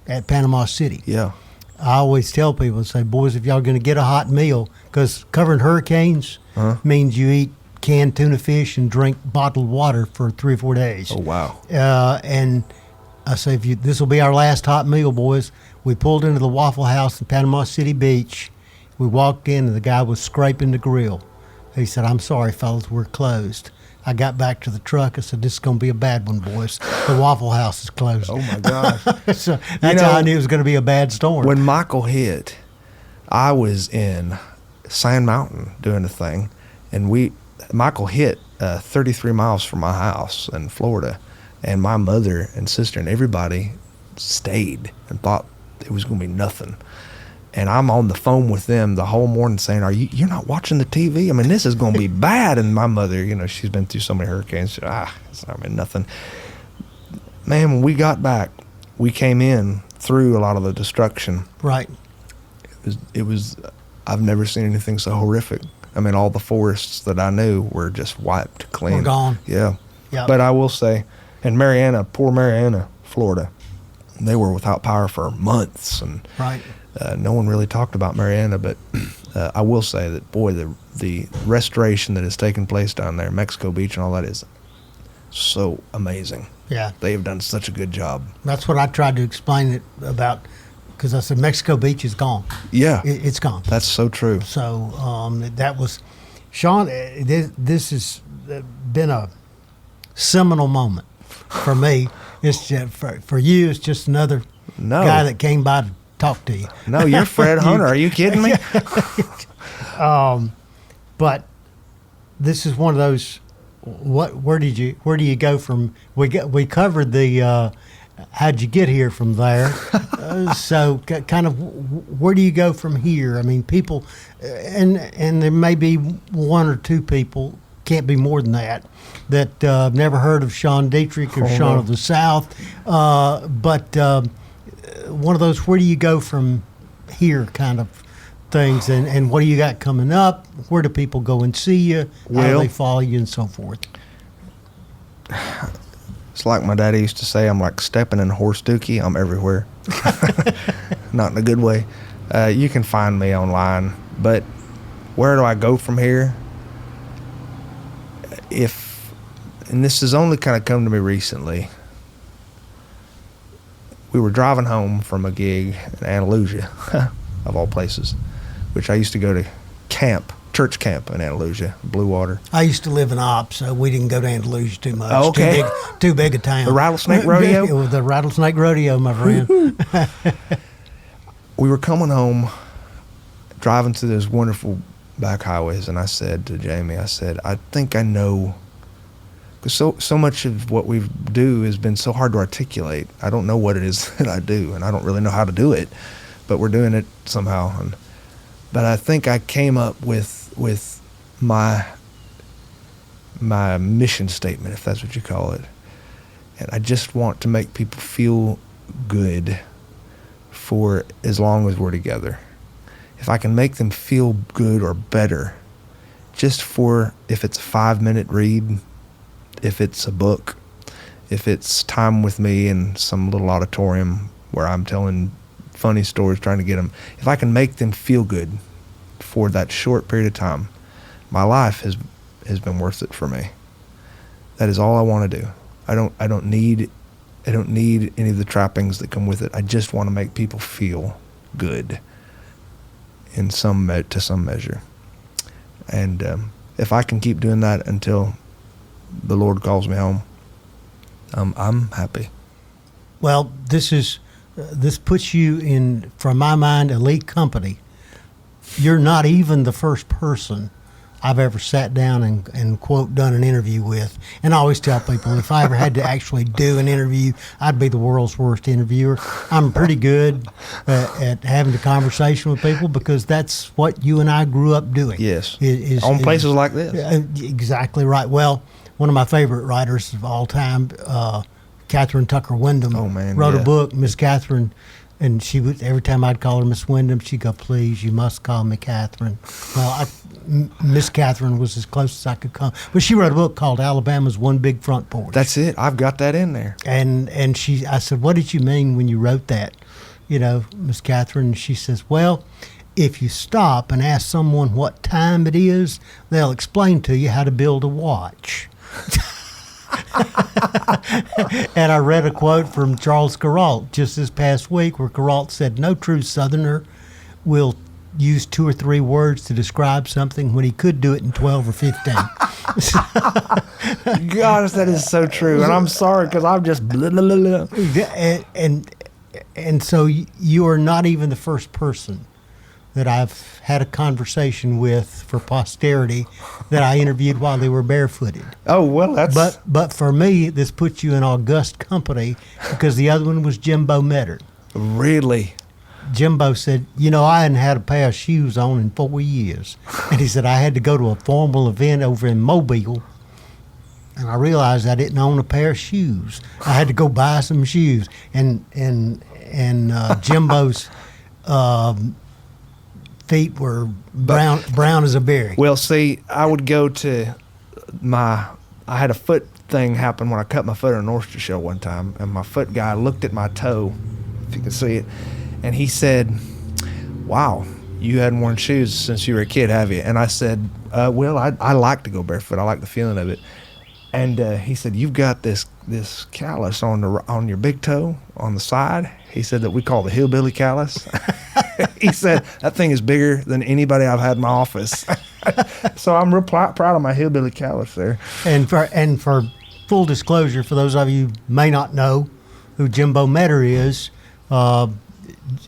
Speaker 1: at Panama City,
Speaker 2: Yeah.
Speaker 1: I always tell people, say, boys, if y'all going to get a hot meal, because covering hurricanes means you eat canned tuna fish and drink bottled water for 3 or 4 days.
Speaker 2: Oh, wow.
Speaker 1: And I say, this will be our last hot meal, boys. We pulled into the Waffle House in Panama City Beach. We walked in, and the guy was scraping the grill. He said, "I'm sorry, fellas, we're closed." I got back to the truck. I said, "This is going to be a bad one, boys. The Waffle House is closed."
Speaker 2: Oh, my gosh.
Speaker 1: So that's how I knew it was going to be a bad storm.
Speaker 2: When Michael hit, I was in Sand Mountain doing a thing, and Michael hit 33 miles from my house in Florida, and my mother and sister and everybody stayed and thought it was going to be nothing. And I'm on the phone with them the whole morning saying, you're not watching the TV? I mean, this is going to be bad. And my mother, she's been through so many hurricanes. She said, it's not been nothing. Man, when we got back, we came in through a lot of the destruction.
Speaker 1: Right.
Speaker 2: It was I've never seen anything so horrific. I mean, all the forests that I knew were just wiped clean.
Speaker 1: We're gone.
Speaker 2: Yeah.
Speaker 1: Yeah.
Speaker 2: But I will say, in poor Mariana, Florida, they were without power for months, and
Speaker 1: Right.
Speaker 2: no one really talked about Mariana. But I will say that, boy, the restoration that has taken place down there, Mexico Beach and all that, is so amazing.
Speaker 1: Yeah.
Speaker 2: They have done such a good job.
Speaker 1: That's what I tried to explain it about, because I said Mexico Beach is gone.
Speaker 2: Yeah.
Speaker 1: It's gone.
Speaker 2: That's so true.
Speaker 1: So that was, Sean, this has been a seminal moment for me. It's just, for you, it's just another guy that came by to talk to you.
Speaker 2: No, you're Fred Hunter. Are you kidding me?
Speaker 1: But this is one of those. Where do you go from? We covered the how'd you get here from there. So kind of where do you go from here? I mean, people, and there may be one or two people, can't be more than that I've never heard of Sean Dietrich or Sean of the South. But one of those, where do you go from here kind of things, and what do you got coming up? Where do people go and see you? How do they follow you and so forth?
Speaker 2: It's like my daddy used to say, I'm like stepping in horse dookie. I'm everywhere. Not in a good way. You can find me online, but where do I go from here? and this has only kind of come to me recently. We were driving home from a gig in Andalusia, of all places, which I used to go to church camp in Andalusia, Blue Water.
Speaker 1: I used to live in Ops, so we didn't go to Andalusia too much.
Speaker 2: Oh, okay.
Speaker 1: Too big a town.
Speaker 2: The Rattlesnake Rodeo?
Speaker 1: It was the Rattlesnake Rodeo, my friend.
Speaker 2: We were coming home, driving through those wonderful back highways, and I said to Jamie, I think I know, because so much of what we do has been so hard to articulate. I don't know what it is that I do, and I don't really know how to do it, but we're doing it somehow. But I think I came up with my mission statement, if that's what you call it. And I just want to make people feel good for as long as we're together. If I can make them feel good or better, just for, if it's a 5-minute read, if it's a book, if it's time with me in some little auditorium where I'm telling funny stories, trying to get them, if I can make them feel good for that short period of time, my life has been worth it for me. That is all I want to do. I don't need any of the trappings that come with it. I just want to make people feel good to some measure. And if I can keep doing that until the Lord calls me home, I'm happy.
Speaker 1: Well, this puts you in, from my mind, elite company. You're not even the first person I've ever sat down and quote, done an interview with. And I always tell people, if I ever had to actually do an interview, I'd be the world's worst interviewer. I'm pretty good at having a conversation with people, because that's what you and I grew up doing.
Speaker 2: Yes. On places like this.
Speaker 1: Exactly right. Well, one of my favorite writers of all time, Catherine Tucker Wyndham, wrote a book, Miss Catherine. And she would, every time I'd call her Miss Wyndham, she'd go, "Please, you must call me Catherine." Well, Miss Catherine was as close as I could come. But she wrote a book called Alabama's One Big Front Porch.
Speaker 2: That's it. I've got that in there.
Speaker 1: And I said, "What did you mean when you wrote that, Miss Catherine?" And she says, "Well, if you stop and ask someone what time it is, they'll explain to you how to build a watch." And I read a quote from Charles Kuralt just this past week, where Kuralt said, "No true Southerner will use 2 or 3 words to describe something when he could do it in 12 or 15.
Speaker 2: Gosh, that is so true. And I'm sorry, because I'm just blah, blah, blah, blah.
Speaker 1: And so you are not even the first person that I've had a conversation with for posterity that I interviewed while they were barefooted.
Speaker 2: Oh, well, that's...
Speaker 1: But for me, this puts you in august company, because the other one was Jimbo Metter.
Speaker 2: Really?
Speaker 1: Jimbo said, I hadn't had a pair of shoes on in 4 years. And he said, I had to go to a formal event over in Mobile, and I realized I didn't own a pair of shoes. I had to go buy some shoes. And Jimbo's feet were brown as a berry.
Speaker 2: Well, see, I would go to I had a foot thing happen when I cut my foot at an oyster show one time, and my foot guy looked at my toe, if you can see it, and he said, "Wow, you hadn't worn shoes since you were a kid, have you?" And I said, well, I like to go barefoot. I like the feeling of it. And he said, "You've got this callus on your big toe on the side." He said that we call the hillbilly callus. He said, "That thing is bigger than anybody I've had in my office." So I'm real proud of my hillbilly callus there. And
Speaker 1: for full disclosure, for those of you who may not know who Jimbo Metter is,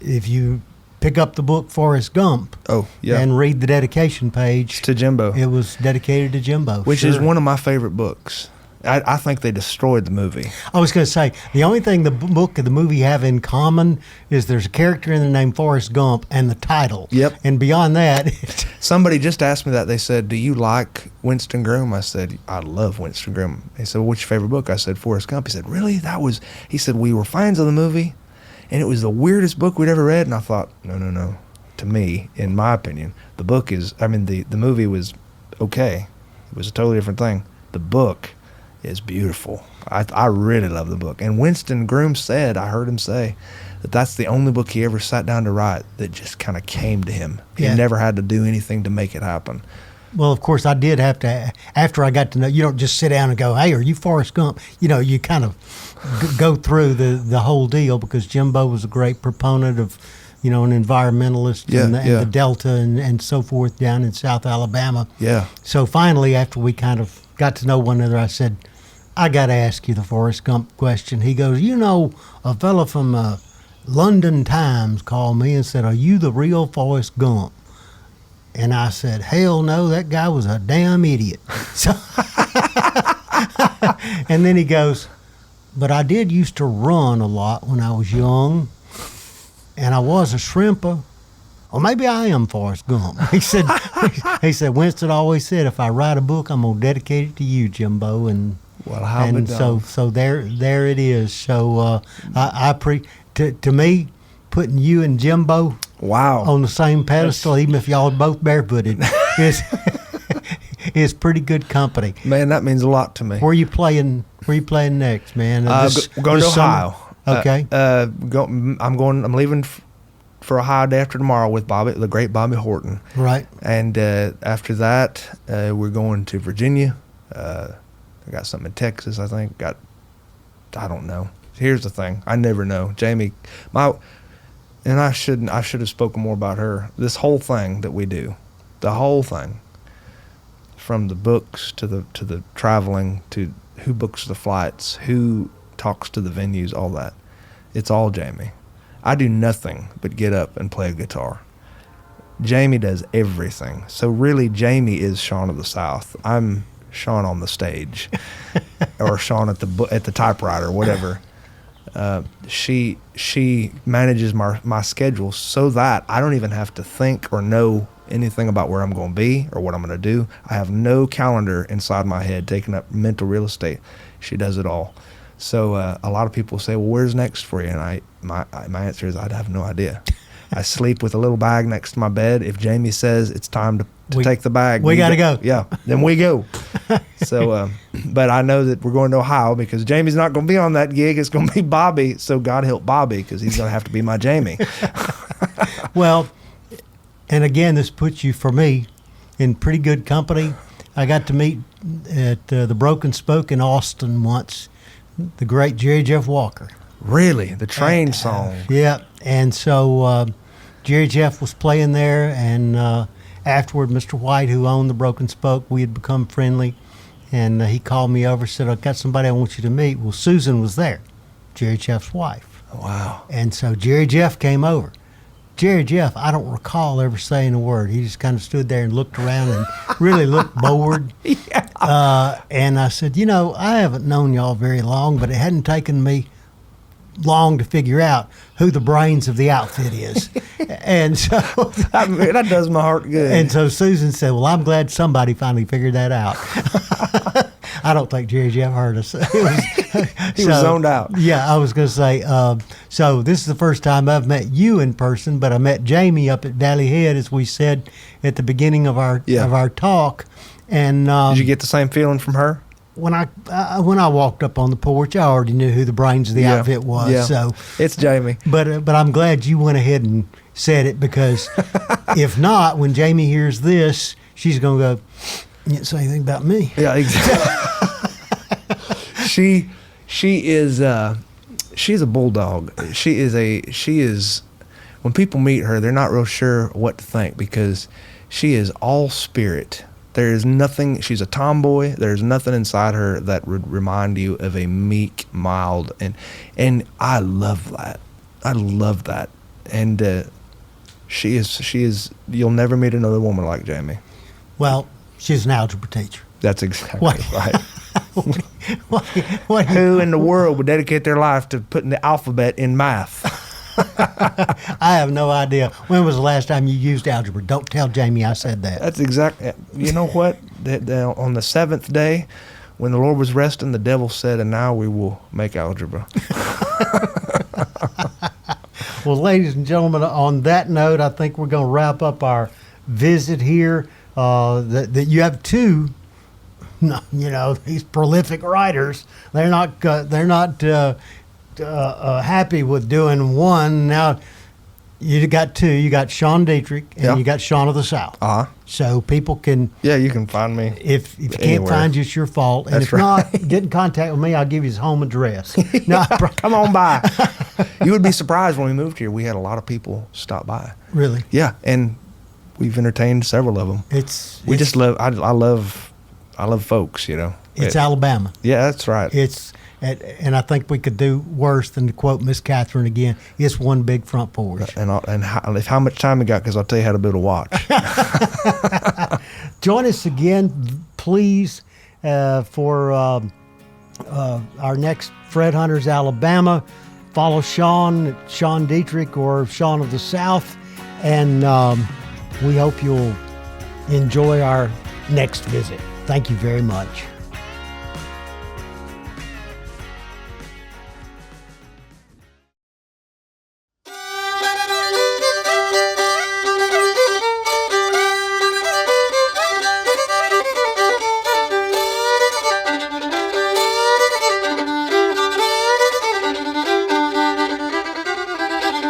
Speaker 1: if you pick up the book Forrest Gump, and read the dedication page,
Speaker 2: it's to Jimbo.
Speaker 1: It was dedicated to Jimbo,
Speaker 2: which is one of my favorite books. I think they destroyed the movie.
Speaker 1: I was going to say, the only thing the book and the movie have in common is there's a character in there named Forrest Gump and the title.
Speaker 2: Yep. And
Speaker 1: beyond that...
Speaker 2: Somebody just asked me that. They said, "Do you like Winston Groom?" I said, "I love Winston Groom." He said, "Well, what's your favorite book?" I said, "Forrest Gump." He said, "Really? He said, "We were fans of the movie, and it was the weirdest book we'd ever read." And I thought, no. To me, in my opinion, the book is, the movie was okay. It was a totally different thing. The book is beautiful. I really love the book. And Winston Groom said, I heard him say, that that's the only book he ever sat down to write that just kind of came to him. He never had to do anything to make it happen.
Speaker 1: Well, of course, I did have to, after I got to know, you don't just sit down and go, hey, are you Forrest Gump? You know, you kind of go through the whole deal, because Jimbo was a great proponent of, you know, an environmentalist and the Delta and so forth down in South Alabama.
Speaker 2: Yeah.
Speaker 1: So finally, after we kind of got to know one another, I said, I got to ask you the Forrest Gump question. He goes, you know, a fella from London Times called me and said, are you the real Forrest Gump? And I said, hell no, that guy was a damn idiot. So, and then he goes, but I did used to run a lot when I was young, and I was a shrimper. Well, maybe I am Forrest Gump. He said, Winston always said, if I write a book, I'm going to dedicate it to you, Jimbo. And
Speaker 2: well, how and
Speaker 1: so there it is. So to me, putting you and Jimbo on the same pedestal, even if y'all are both barefooted, is pretty good company.
Speaker 2: Man, that means a lot to me.
Speaker 1: Where you playing next, man?
Speaker 2: We're going to Ohio.
Speaker 1: Okay.
Speaker 2: I'm leaving for Ohio day after tomorrow with the great Bobby Horton.
Speaker 1: Right.
Speaker 2: And after that, we're going to Virginia. I got something in Texas, I think. I don't know. Here's the thing. I never know. Jamie, and I should have spoken more about her. This whole thing that we do, the whole thing, from the books to the traveling to who books the flights, who talks to the venues, all that. It's all Jamie. I do nothing but get up and play a guitar. Jamie does everything. So really, Jamie is Sean of the South. I'm Sean on the stage, or Sean at the typewriter, whatever. She manages my schedule so that I don't even have to think or know anything about where I'm going to be or what I'm going to do. I have no calendar inside my head taking up mental real estate. She does it all. So a lot of people say, well, where's next for you? And my answer is, I'd have no idea. I sleep with a little bag next to my bed. If Jamie says it's time to take the bag,
Speaker 1: we got to go.
Speaker 2: Yeah, then we go. So, but I know that we're going to Ohio because Jamie's not going to be on that gig. It's going to be Bobby. So God help Bobby, because he's going to have to be my Jamie.
Speaker 1: Well, and again, this puts you, for me, in pretty good company. I got to meet at the Broken Spoke in Austin once, the great Jerry Jeff Walker.
Speaker 2: Really? The train song.
Speaker 1: Yeah. And so Jerry Jeff was playing there, and afterward, Mr. White, who owned the Broken Spoke, we had become friendly, and he called me over and said, I've got somebody I want you to meet. Well, Susan was there, Jerry Jeff's wife.
Speaker 2: Wow.
Speaker 1: And so Jerry Jeff came over. Jerry Jeff, I don't recall ever saying a word. He just kind of stood there and looked around and really looked bored.
Speaker 2: Yeah.
Speaker 1: And I said, you know, I haven't known y'all very long, but it hadn't taken me long to figure out who the brains of the outfit is. And so
Speaker 2: that does my heart good.
Speaker 1: And so Susan said, well, I'm glad somebody finally figured that out. I don't think Jerry Jeff heard us.
Speaker 2: He was zoned out.
Speaker 1: Yeah, I was going to say, so this is the first time I've met you in person, but I met Jamie up at Valley Head, as we said at the beginning of our talk. And
Speaker 2: did you get the same feeling from her?
Speaker 1: When I walked up on the porch, I already knew who the brains of the outfit was.
Speaker 2: Yeah.
Speaker 1: So
Speaker 2: it's Jamie.
Speaker 1: But I'm glad you went ahead and said it, because if not, when Jamie hears this, she's going to go, you didn't say anything about me.
Speaker 2: Yeah, exactly. She's a bulldog. She is when people meet her, they're not real sure what to think, because she is all spirit. There is nothing, she's a tomboy. There's nothing inside her that would remind you of a meek, mild, and I love that. I love that. And she is, you'll never meet another woman like Jamie.
Speaker 1: Well, she's an algebra teacher.
Speaker 2: That's exactly right.
Speaker 1: What
Speaker 2: Who in the world would dedicate their life to putting the alphabet in math?
Speaker 1: I have no idea. When was the last time you used algebra? Don't tell Jamie I said that.
Speaker 2: That's exactly. You know what? On the seventh day, when the Lord was resting, the devil said, and now we will make algebra.
Speaker 1: Well, ladies and gentlemen, on that note, I think we're going to wrap up our visit here. That you have two, these prolific writers. They're not happy with doing one. Now, You got two. You got Sean Dietrich and
Speaker 2: Yeah.
Speaker 1: you got Sean of the South.
Speaker 2: Uh-huh.
Speaker 1: So people can,
Speaker 2: Yeah, you can find me.
Speaker 1: if you can't
Speaker 2: Anywhere.
Speaker 1: find you, it's your fault. And
Speaker 2: That's
Speaker 1: if
Speaker 2: right.
Speaker 1: not, get in contact with me. I'll give you his home address. No,
Speaker 2: Come on by. You would be surprised when we moved here. We had a lot of people stop by.
Speaker 1: really,
Speaker 2: Yeah, and we've entertained several of them. We just love. I love folks. You know.
Speaker 1: it's Alabama.
Speaker 2: Yeah, that's right.
Speaker 1: It's and I think we could do worse than to quote Miss Catherine again. It's one big front porch.
Speaker 2: And how much time we got? Because I'll tell you how to build a watch.
Speaker 1: Join us again, please, for our next Fred Hunters Alabama. Follow Sean Dietrich, or Sean of the South, and we hope you'll enjoy our next visit. Thank you very much.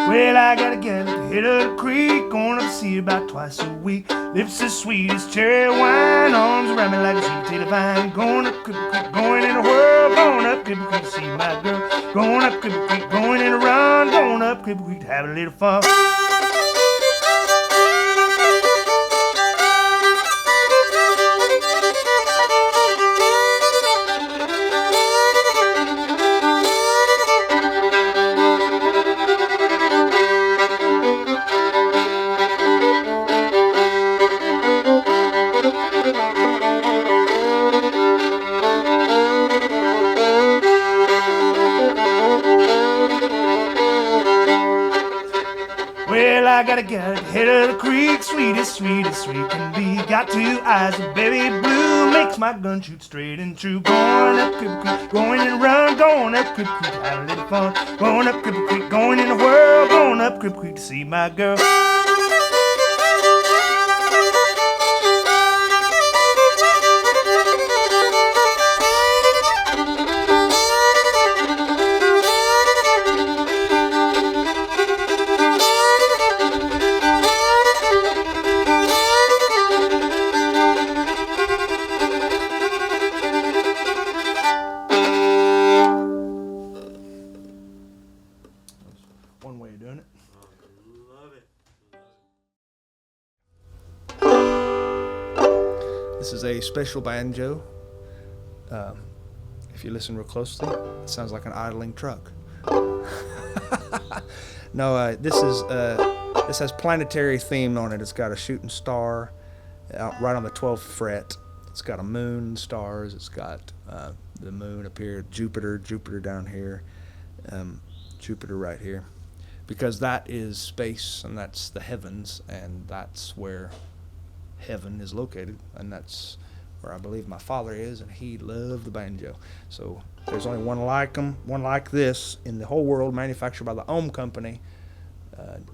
Speaker 3: Well, I got a gal at the head of the creek, going up to see her about twice a week. Lips as sweet as cherry wine, arms around me like a sweet potato vine. Going up Cripple Creek, going in a whirl, going up Cripple Creek to see my girl. Going up Cripple Creek, going in a run, going up Cripple Creek to have a little fun. Well, I got a gal at the head of the creek, sweet as sweet can be. Got two eyes of baby blue, makes my gun shoot straight and true. Going up Cripple Creek, going in a run, going up Cripple Creek to have a little fun. Going up Cripple Creek, going in a whirl, going up Cripple Creek to see my girl. One way of doing it.
Speaker 2: This is a special banjo. If you listen real closely, it sounds like an idling truck. No, this has planetary theme on it. It's got a shooting star out right on the 12th fret. It's got a moon and stars. It's got the moon up here, Jupiter down here, Jupiter right here, because that is space and that's the heavens, and that's where heaven is located, and that's where I believe my father is, and he loved the banjo. So there's only one like this in the whole world, manufactured by the Ohm Company,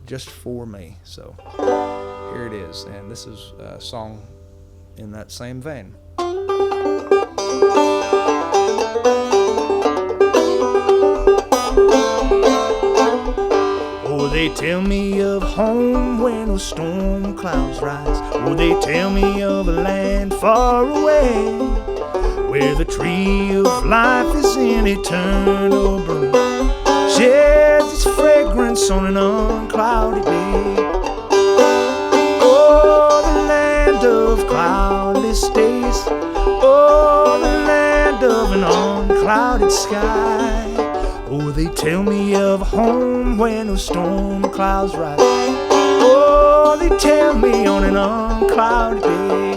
Speaker 2: just for me. So here it is, and this is a song in that same vein.
Speaker 3: Oh, they tell me of home when the storm clouds rise. Oh, they tell me of a land far away, where the tree of life is in eternal bloom, sheds its fragrance on an unclouded day. Oh, the land of cloudless days. Oh, the land of an unclouded sky. Oh, they tell me of home when the storm clouds rise. Oh, they tell me on an unclouded day.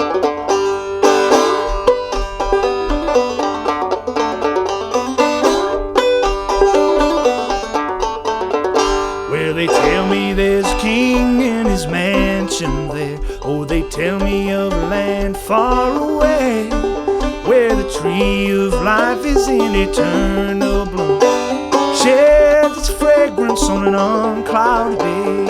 Speaker 3: Well, they tell me there's a king in his mansion there. Oh, they tell me of a land far away, where the tree of life is in eternal bloom, sheds its fragrance on an unclouded day.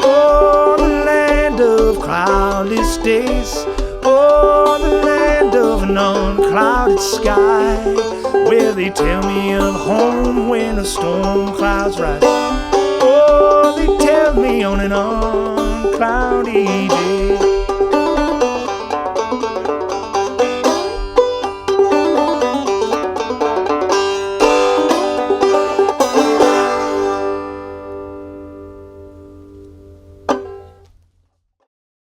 Speaker 3: Oh, the land of cloudless days. Oh, the land of an unclouded sky, where they tell me of home when the storm clouds rise. Oh, me on an uncloudy day.